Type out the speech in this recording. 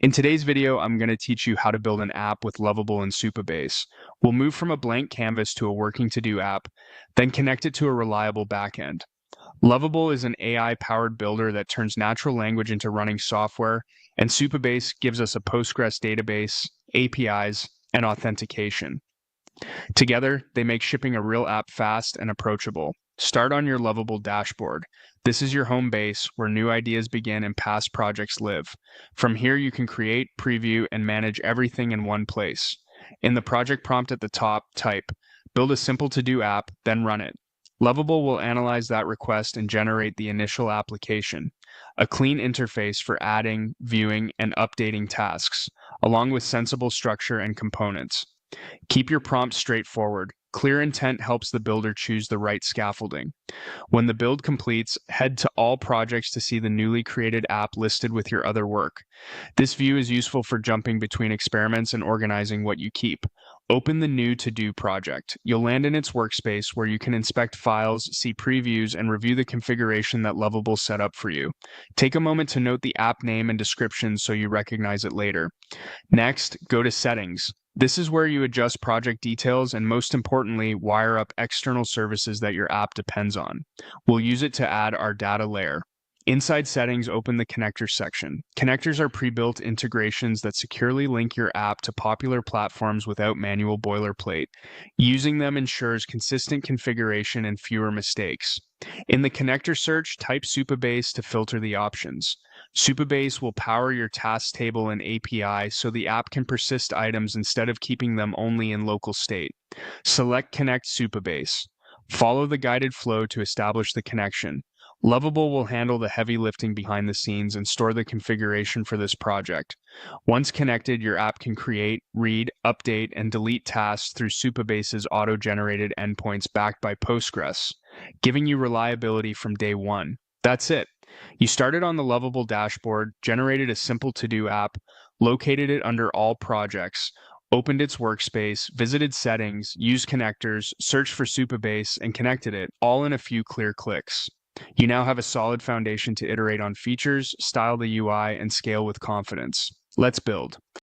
In today's video, I'm going to teach you how to build an app with Lovable and Supabase. We'll move from a blank canvas to a working to-do app, then connect it to a reliable backend. Lovable is an AI-powered builder that turns natural language into running software, and Supabase gives us a Postgres database, APIs, and authentication. Together, they make shipping a real app fast and approachable. Start on your Lovable dashboard. This is your home base where new ideas begin and past projects live. From here, you can create, preview, and manage everything in one place. In the project prompt at the top, type, build a simple to-do app, then run it. Lovable will analyze that request and generate the initial application, a clean interface for adding, viewing, and updating tasks, along with sensible structure and components. Keep your prompts straightforward. Clear intent helps the builder choose the right scaffolding. When the build completes, head to All Projects to see the newly created app listed with your other work. This view is useful for jumping between experiments and organizing what you keep. Open the new to-do project. You'll land in its workspace where you can inspect files, see previews, and review the configuration that Lovable set up for you. Take a moment to note the app name and description so you recognize it later. Next, go to Settings. This is where you adjust project details and, most importantly, wire up external services that your app depends on. We'll use it to add our data layer. Inside Settings, open the Connectors section. Connectors are pre-built integrations that securely link your app to popular platforms without manual boilerplate. Using them ensures consistent configuration and fewer mistakes. In the connector search, type Supabase to filter the options. Supabase will power your task table and API so the app can persist items instead of keeping them only in local state. Select Connect Supabase. Follow the guided flow to establish the connection. Lovable will handle the heavy lifting behind the scenes and store the configuration for this project. Once connected, your app can create, read, update, and delete tasks through Supabase's auto-generated endpoints backed by Postgres, giving you reliability from day one. That's it. You started on the Lovable dashboard, generated a simple to-do app, located it under All Projects, opened its workspace, visited Settings, used connectors, searched for Supabase, and connected it, all in a few clear clicks. You now have a solid foundation to iterate on features, style the UI, and scale with confidence. Let's build.